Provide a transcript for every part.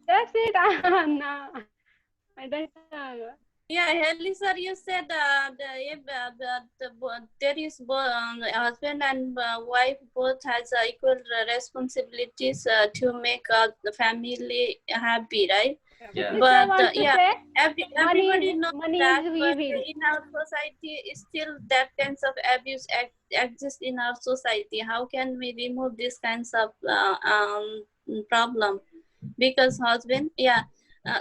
That's it. No, I don't know. Yeah, Helly sir, you said there is both husband and wife both has equal responsibilities to make the family happy, right? Yeah. Which I But want to yeah, say, everybody knows money that, is but evil. in our society, still that kinds of abuse exist in our society. How can we remove these kinds of problem? Because husband, yeah,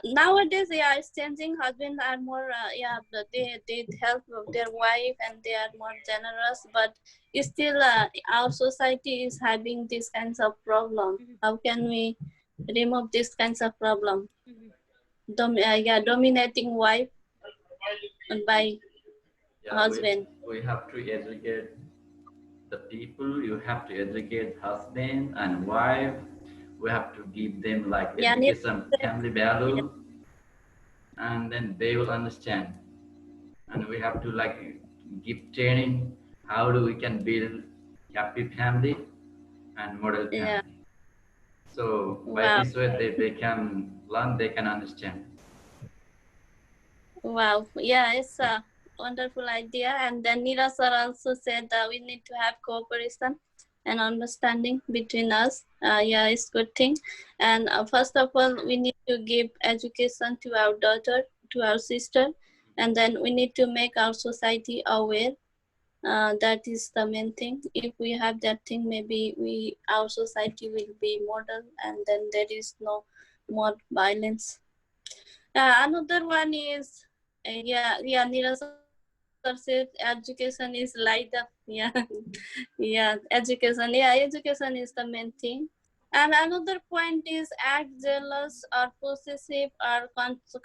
nowadays, yeah, it's changing. Husbands are more, yeah, they help their wife and they are more generous. But still, our society is having these kinds of problem. How can we remove these kinds of problem? Yeah, dominating wife by Yeah, husband. we have to educate the people. You have to educate husband and wife. We have to give them like Yeah, education, family yeah, value, and then they will understand. And we have to like give training. How do we can build happy family and model yeah. family? So by Wow, this way, they can learn, they can understand. wow. Yeah, it's a wonderful idea. And then Nira sir also said that we need to have cooperation and understanding between us. Yeah, it's good thing. And first of all, we need to give education to our daughter, to our sister, and then we need to make our society aware. That is the main thing. If we have that thing, maybe our society will be modern, and then there is no more violence. Another one is, yeah, Nira sir said education is light up. Yeah, yeah, education is the main thing. And another point is act jealous or possessive or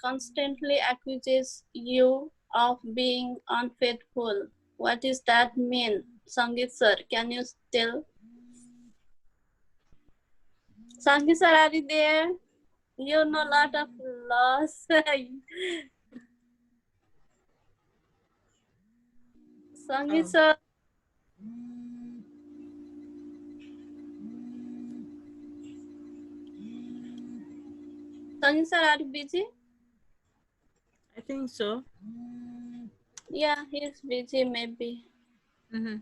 constantly accuses you of being unfaithful. What does that mean? Sangeet sir, can you tell? Sangeet sir, are you there? You know a lot of laws. Sangeet Oh. sir, Sangeet sir, are you busy? I think so. Yeah, he's busy maybe. Mm-hmm.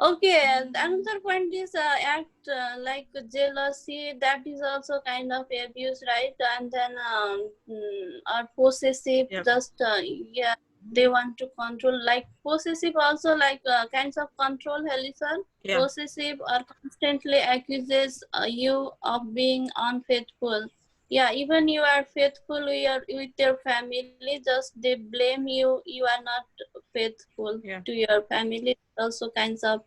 Okay, and another point is act like jealousy. That is also kind of abuse, right? And then or possessive. Yep. Just yeah, they want to control. Like possessive, also like kinds of control. Helison. Yeah. Possessive or constantly accuses you of being unfaithful. Yeah, even you are faithful with your family, just they blame you. You are not faithful Yeah. to your family. Also kinds of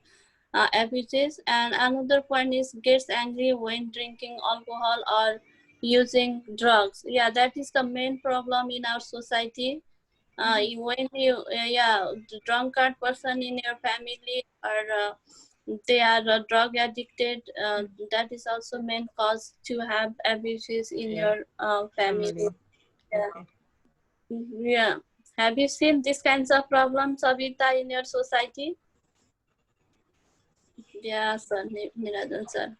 abuses. And another point is gets angry when drinking alcohol or using drugs. Yeah, that is the main problem in our society. When you yeah, the drunkard person in your family or they are drug addicted, that is also main cause to have abuses in Yeah. your family. Family. Yeah. Okay. Yeah, have you seen these kinds of problems, Abita, in your society? Yeah, sir, Niranjan sir.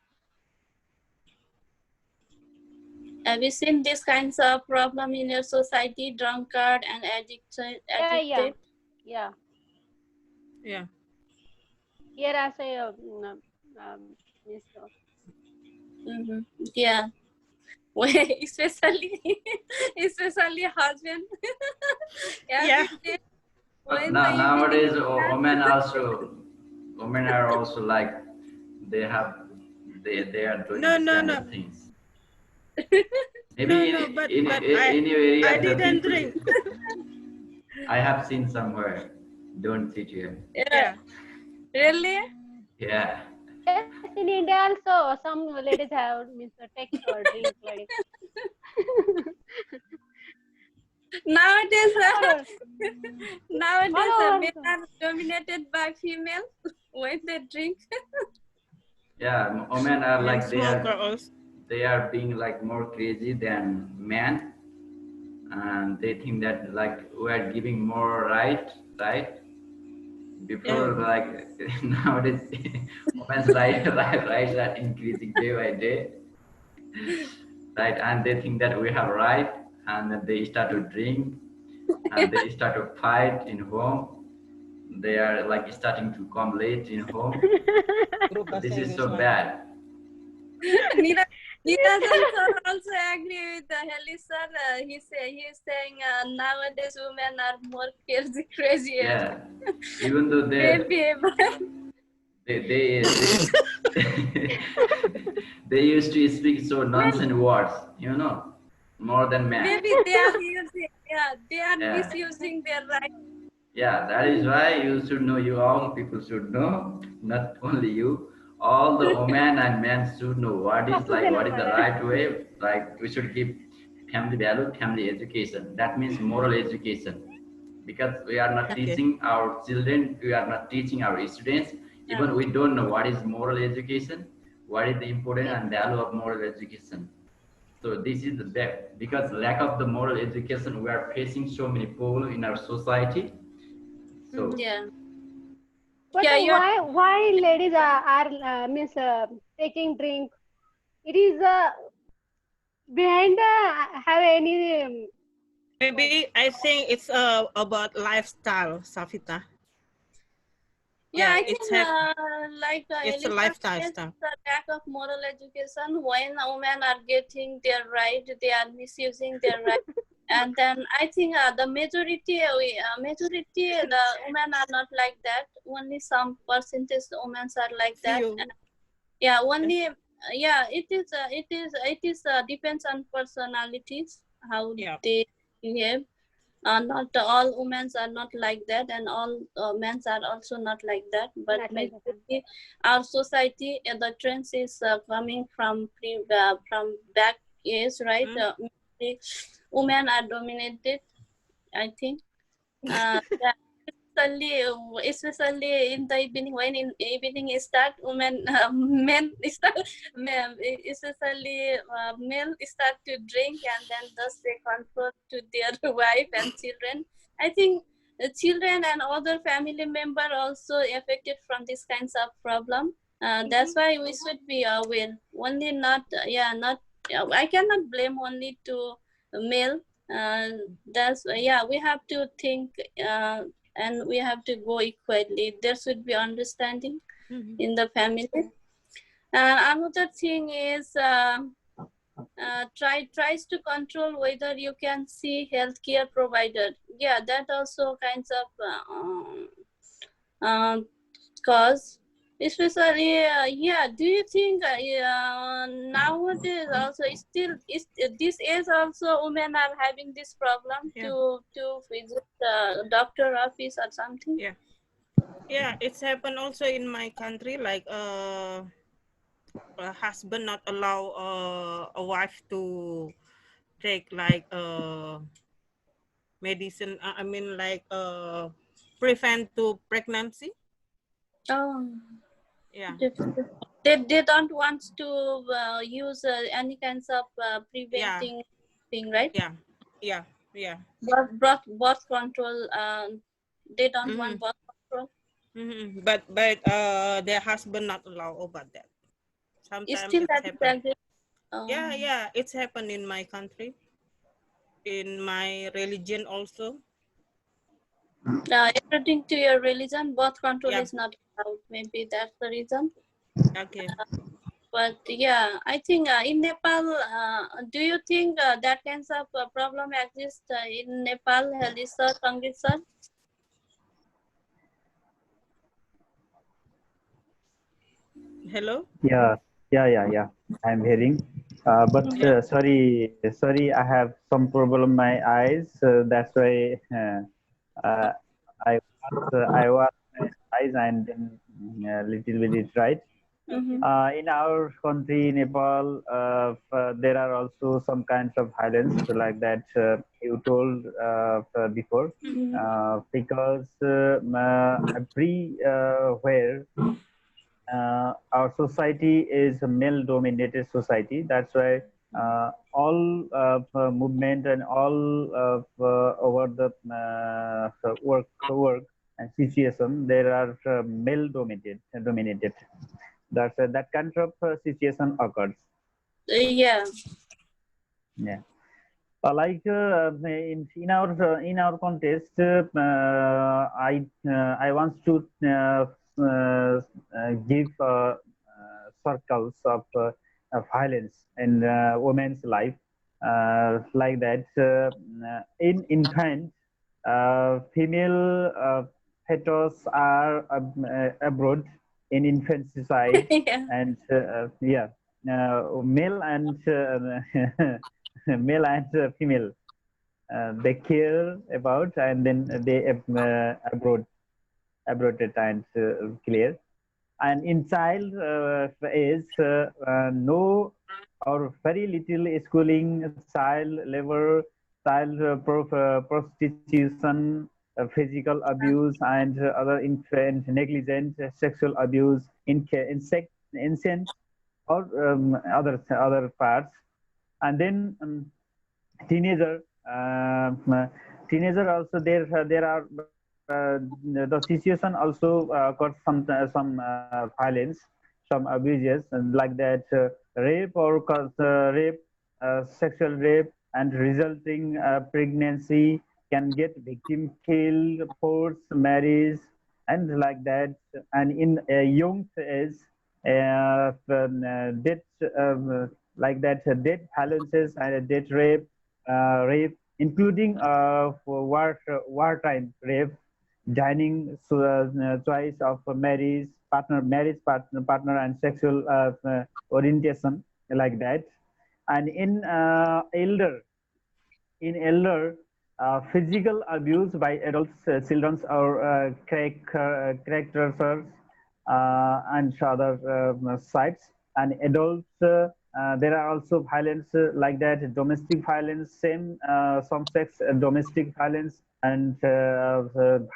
Have you seen these kinds of problem in your society, drunkard and Yeah, yeah, addicted? yeah. Yeah. Here as a miss, Mm-hmm. Yeah, especially especially husband. Yeah. Every day But when the now evening nowadays, is women are also like they have they are doing No, this no, kind no. of things. No, Maybe no, in but any I area the didn't people drink. I have seen somewhere don't sit here. yeah, Yeah. really? Yeah. yes, in India also some ladies have means take drink like Nowadays, all over, all nowadays over. men are dominated by female when they drink. Yeah, women are Men like smoke also. they are being like more crazy than men, and they think that like we are giving more right Yeah. before like nowadays women's rights are increasing day by day. right? And they think that we have right, and then they start to drink, and they start to fight in home. They are like starting to come late in home. Guru So this bahasa is Inggris so lagi. bad. Neeraj sir also agree with Heli sir. He is saying nowadays women are more crazier. Yeah, even though Brave behavior. they they used to speak so nonsense words, you know, more than men. Maybe they are using, yeah, they are Yeah. misusing their right. Yeah, that is why you should know, you all people should know, not only you, all the women and men should know what is like, what is the right way. Like we should give family value, family education. That means moral education. Because we are not Okay. teaching our children, we are not teaching our students, Yeah. even we don't know what is moral education, what is the importance Yeah. and value of moral education. So this is the depth, because lack of the moral education, we are facing so many people in our society. So Yeah. But Yeah, you are. why ladies are means taking drink? It is behind have any what? Maybe I think it's about lifestyle, Safita. Yeah, Yeah, I Okay. think like it's a Elisa lifestyle says, stuff. the lack of moral education. When women are getting their right, they are misusing their right. And then I think the majority, the women are not like that. Only some percentage women are like that. Few. Yeah, only yeah. It is depends on personalities how Yeah. they behave. Not all women are not like that, and all men are also not like that. But Not like that. majority, our society, the trends is coming from back years, right? Mm. Mainly women are dominated, I think. Yeah, especially in the evening, when in evening is start, women men start, especially male start to drink, and then thus they control to their wife and children. I think the children and other family member also affected from these kinds of problem. That's why we should be aware. Only not not I cannot blame only to male. That's yeah, we have to think and we have to go equally. There should be understanding Mhm. in the family. Another thing is tries to control whether you can see healthcare provider. Yeah, that also kinds of cause. Especially, yeah. Do you think nowadays also is this age also women are having this problem Yeah. to visit the doctor office or something? Yeah. Yeah, it's happened also in my country. Like a husband not allow a wife to take like medicine. I mean like prevent to pregnancy. Oh, Yeah. they don't want to use any kinds of Yeah. preventing thing, right? Yeah. Yeah. Yeah. Birth control. They don't Mm-hmm. want birth control. Mm-hmm. But their husband not allow about that. It's Sometimes still it's that is happen. agree. Yeah, yeah, it's happened in my country, in my religion also. According to your religion, birth control Yeah. is not allowed. Maybe that's the reason. Okay. But yeah, I think in Nepal, do you think that kinds of problem exists in Nepal, Halisa, Sangeet sir? Hello. Yeah, yeah. I'm hearing. But Yeah. sorry, I have some problem my eyes. That's why uh, I was eyes and then a little bit it right. Okay. In our country, Nepal, there are also some kinds of violence like that you told before, because everywhere our society is a male-dominated society. That's why all movement and all over the work and situation, there are male-dominated. That kind of situation occurs. Yeah. Yeah. In our context, I want to give circles of violence in women's life, like that. In infant, female fetus are abroad in infanticide, Yeah. and yeah, male and male and female, they care about, and then they aborted and clear. And in child age, no or very little schooling, child labor, child prostitution, physical abuse, and other infant negligent sexual abuse in ancient or other parts. And then teenager, teenager also, there are the situation also got some violence, some abuses, and like that, rape or rape, sexual rape, and resulting pregnancy can get victim killed, forced marriage, and like that. And in a young age, death, like that, death violences and death rape, including for wartime rape, dining choice of marriage partner, and sexual orientation, like that. And in elder, physical abuse by adults, children, or characters, and other sites. And adults, there are also violence, like that, domestic violence, some sex domestic violence, and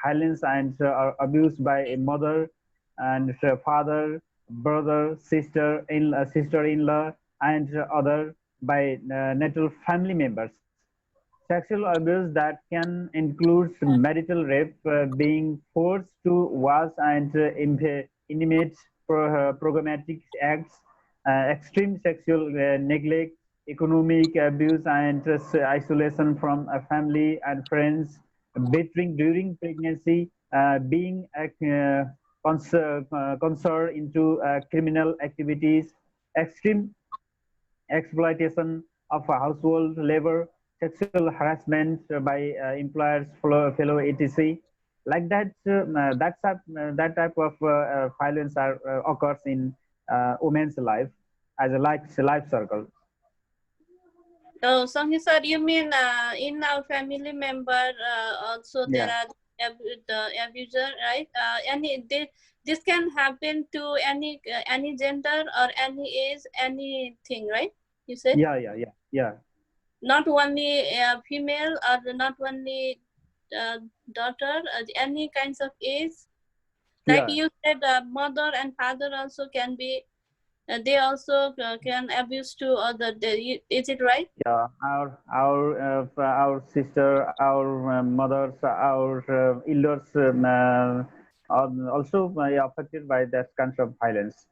violence and abuse by a mother and father, brother, sister-in-law, and other by natural family members. Sexual abuse that can include marital rape, being forced to watch and intimate programmatic acts, extreme sexual neglect, economic abuse, and isolation from family and friends, betraying during pregnancy, being concerned into criminal activities, extreme exploitation of household labor, sexual harassment by employers, fellow etc. Like that, that type of violence occurs in women's life as a life circle. Oh, Sanghi sir, you mean in our family member also there Yeah, are the abuser, right? This can happen to any gender or any age, anything, right? You said yeah. not only female or not only uh, daughter, any kinds of age. Like Yeah, you said, mother and father also can be. They also can abuse to other. Is it right? yeah. Our sister, our mothers, our elders, are also affected by that kind of violence.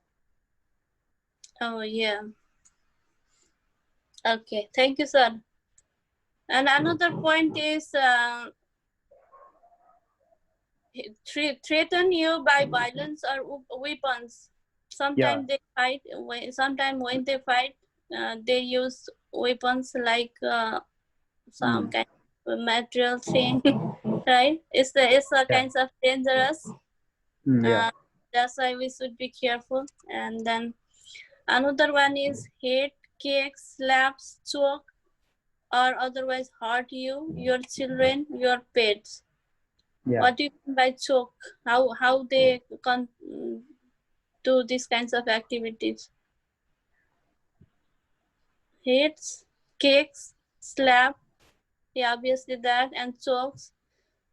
Oh yeah. Okay. Thank you, sir. And another point is threaten you by violence or weapons. Yeah. Sometimes they fight. Sometimes when they fight, they use weapons like some Mm. kind of material thing, right? It's a Yeah. kind of dangerous. Mm, yeah. Uh, that's why we should be careful. And then another one is hate, kick, slaps, choke, or otherwise hurt you, your children, your pets. Yeah. What do you mean by choke? How they do these kinds of activities? Hits, kicks, slap, yeah, obviously that, and chokes.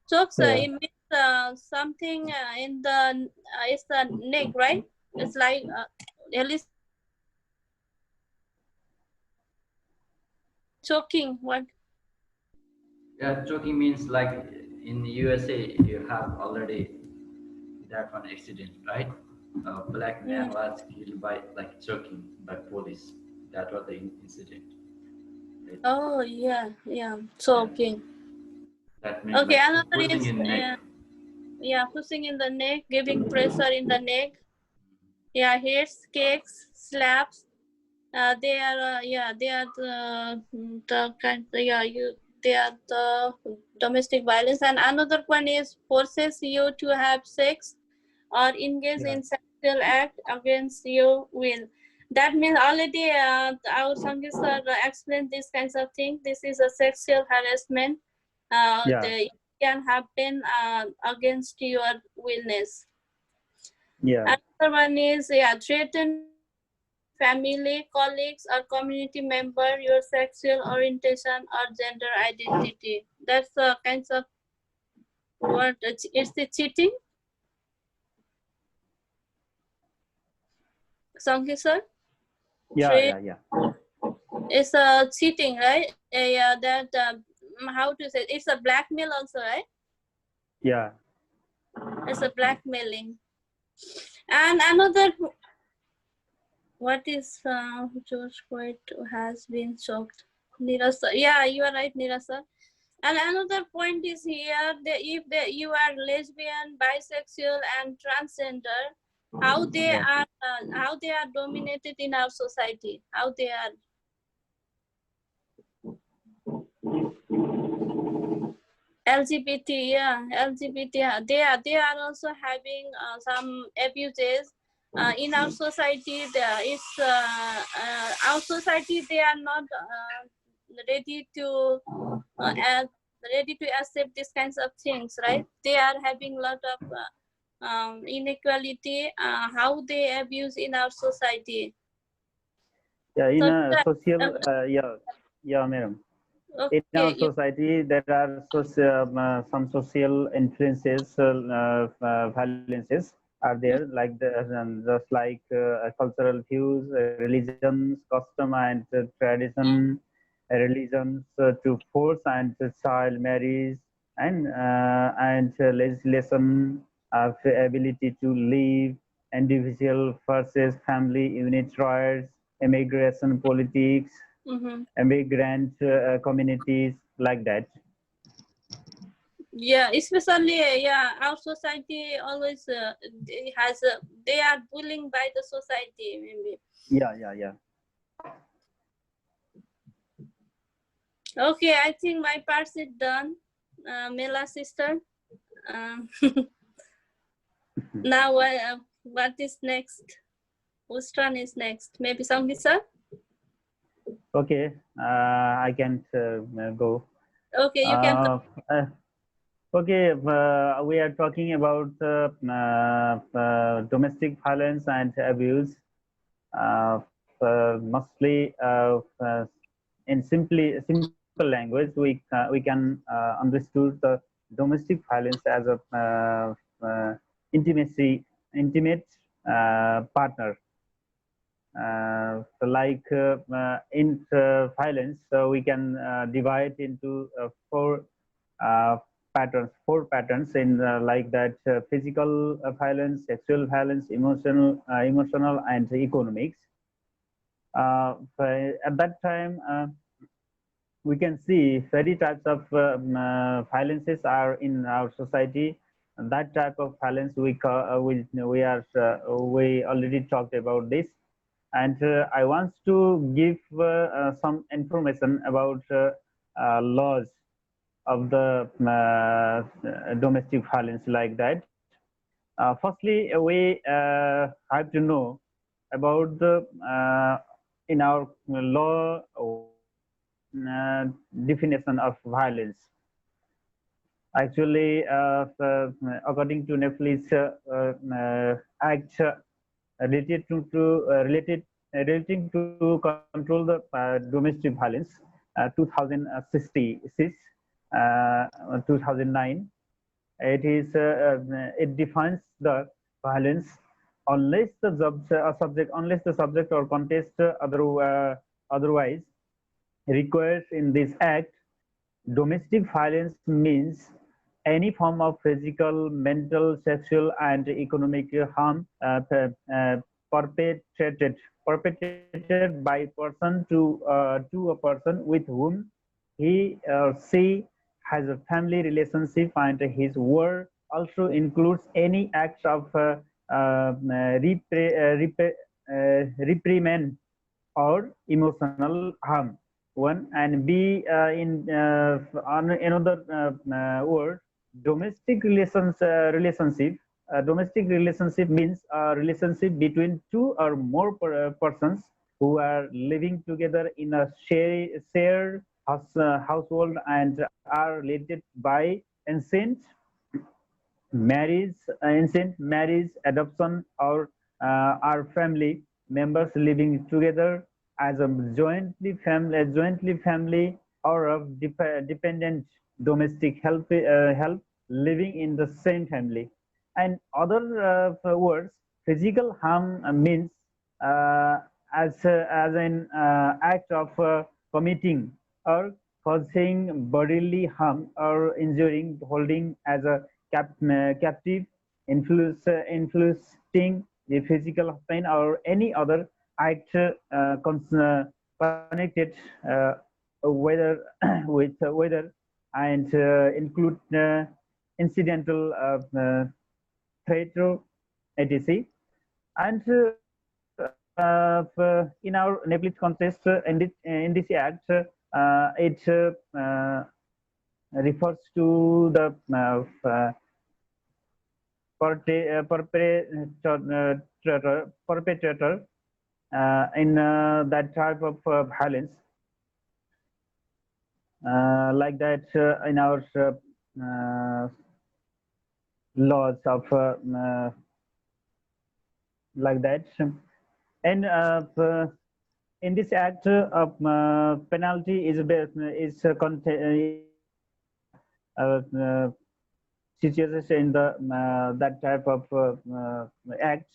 Chokes, Yeah. it means something in the it's the neck, right? It's like at least choking. What? Yeah, choking means like in USA, you have already that one accident, right? A black man Mm. was killed by like choking by police. That was the incident. Oh yeah. Choking. That means Okay, like another pushing is in neck. pushing in the neck, giving pressure in the neck. Yeah, hits, kicks, slaps. They are they are the kind they are the domestic violence. And another one is forces you to have sex or engage Yeah. in sexual act against your will. That means already our Sangeet sir explained these kinds of things. This is a sexual harassment. Yeah. It can happen against your willness. Yeah. Another one is threaten family, colleagues, or community member your sexual orientation or gender identity. That's the kinds of what it's the cheating. Sangeet sir, Yeah. threat Yeah. Yeah. is cheating, right? Yeah, that how to say? It's a blackmail also, right? Yeah. It's a blackmailing. And another, what is George Floyd has been shocked. Nirasa, yeah, you are right, Nirasa. And another point is here that if you are lesbian, bisexual, and transgender, Yeah. how they are dominated in our society, how they are LGBT, yeah, LGBT, they are also having some abuses in our society. There is our society. They are not ready to ready to accept these kinds of things, right? They are having a lot of inequality. How they abuse in our society. Yeah. In So, a uh, social, yeah. Yeah, madam. In our okay, society, there are some social influences, violences are there, like just like cultural views, religions, custom and tradition, religions to force and child marriage, and legislation of ability to live, individual versus family unit rights, immigration politics, mm-hmm. immigrant communities, like that. Yeah, especially our society always has they are bullying by the society maybe. Yeah, yeah, yeah. Okay, I think my part is done. Mela sister. Um, now what is next? Whose turn is next? Maybe Sangeet sir? Okay, I can go. Okay, you can. Okay, we are talking about domestic violence and abuse. Mostly in simple language, we can understood the domestic violence as a intimate partner. In violence, so we can divide into uh, four patterns in like that: physical violence, sexual violence, emotional, and economics. At that time, we can see very types of violences are in our society. And that type of violence we already talked about this, and I want to give some information about laws of the domestic violence, like that. Firstly, we have to know about the in our law definition of violence. Actually, according to Netflix Act relating to control the domestic violence, 2066, 2009. It defines the violence unless the subject or context otherwise requires in this act. Domestic violence means any form of physical, mental, sexual, and economic harm perpetrated perpetrated by person to a person with whom he or she has a family relationship, and his word also includes any acts of reprimand or emotional harm. One and B on another word, domestic relationship. Domestic relationship means a relationship between two or more persons who are living together in a shared household and are related by ancient marriage, adoption, or are family members living together as a jointly family, or of dependent domestic help living in the same family. And other words, physical harm means uh, as an act of committing or causing bodily harm or injuring, holding as a captive, inflicting the physical pain or any other act connected whether with weather, and include incidental threat, etc. And in our Nepalese context, in this act, it refers to the perpetrator in that type of violence, like that in our laws of like that. And in this act, penalty is situated in the that type of act.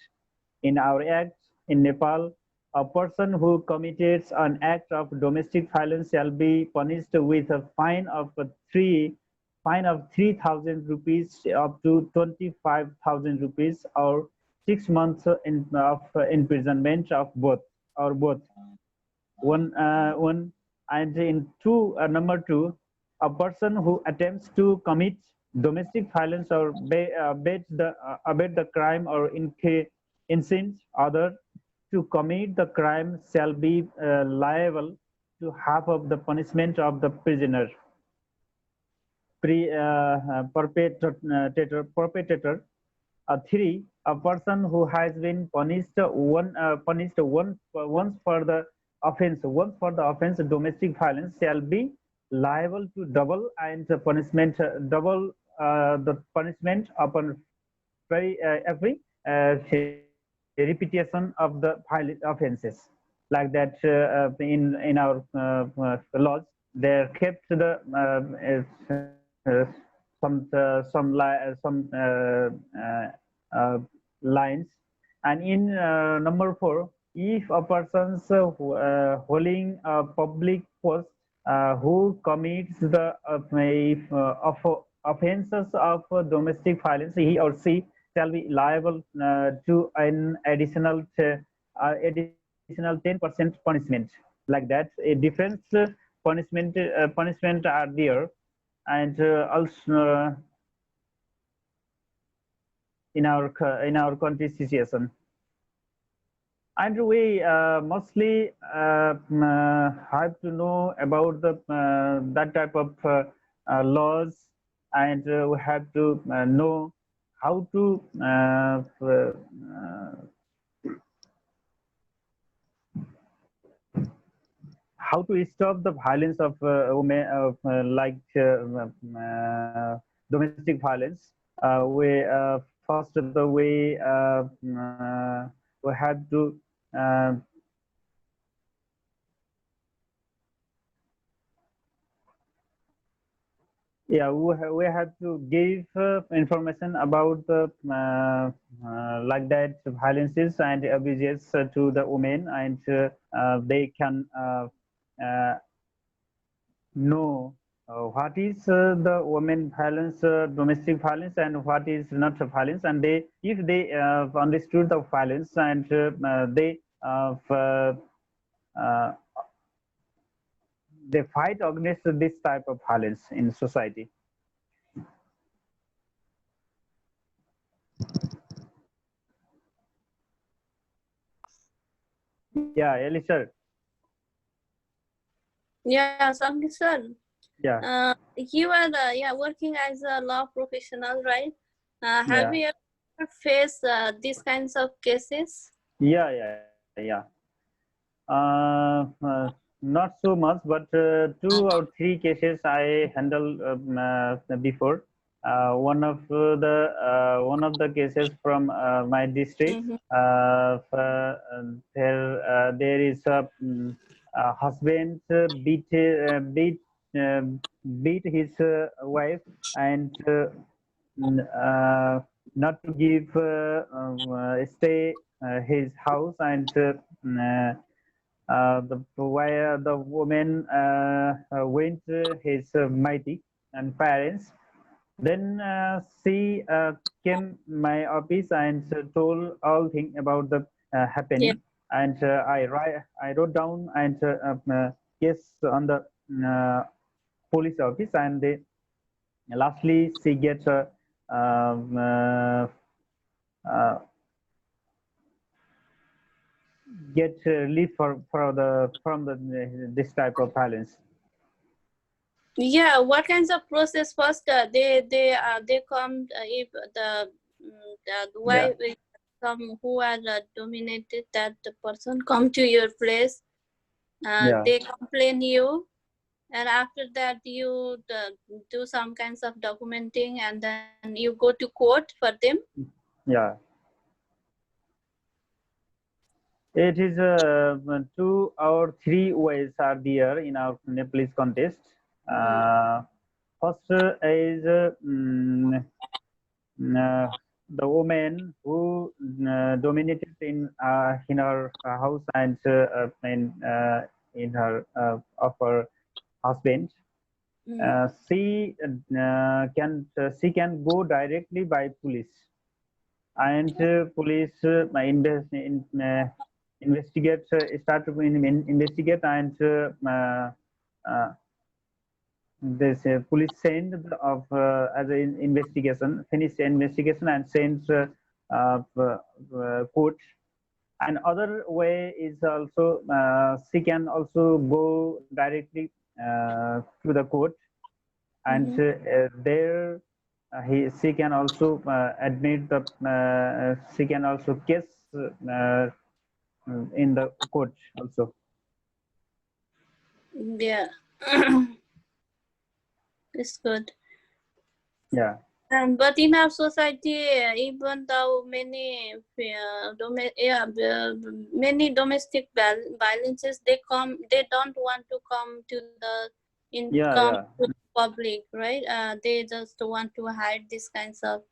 In our act in Nepal, a person who commits an act of domestic violence shall be punished with a fine of 3,000 rupees up to 25,000 rupees, or 6 months of imprisonment of both. One and in two number two, a person who attempts to commit domestic violence or abet the crime or incent other to commit the crime shall be liable to half of the punishment of the prisoner. Perpetrator. Three, a person who has been punished once for the offense domestic violence shall be liable to double and the punishment the punishment upon every repetition of the violent offenses. Like that, in our laws, they kept the lines. And in number four, if a person holding a public post who commits the offenses of domestic violence, he or she shall be liable to an additional 10% punishment. Like that, a different punishment are there. And also in our country situation. And we mostly have to know about the that type of laws, and we have to know how to stop the violence of women, like domestic violence. First the way we have to we have to give information about the like that violences and abuses to the women, and they can know what is the women violence, domestic violence, and what is not violence. And if they understood the violence, and they they fight against this type of violence in society. Yeah, Elisha. Yeah, Sankisan. Yeah, You are working as a law professional, right? Have yeah, you ever faced these kinds of cases? yeah. Not so much, but 2 or 3 cases I handled before. One of the cases from my district. Mm-hmm. There is a husband uh, beat his wife and not to give stay his house and the woman went his mighty and parents. Then she came my office and told all thing about the Yeah. happening. And I wrote down and case on the uh, police office. And lastly, she gets um, uh, uh, get relief from the this type of violence. Yeah, what kinds of process first? They come if the Yeah, wife come who are dominated that the person come to your place. yeah, They complain you, and after that you do some kinds of documenting, and then you go to court for them. yeah. It is 2 or 3 ways are there in our Nepalese contest. First is the woman who dominated in her house and in her of her husband. Mm. She can go directly by police, and police investigate start to investigate, and uh, this police send of as an investigation, finish the investigation and sends court. And other way is also she can also go directly to the court, and Mm-hmm. there she can also admit the she can also case in the court also. Yeah, it's good. Yeah, But in our society, even though many domestic violences, they don't want to come to the yeah, come yeah, to the public, right? They just want to hide these kinds of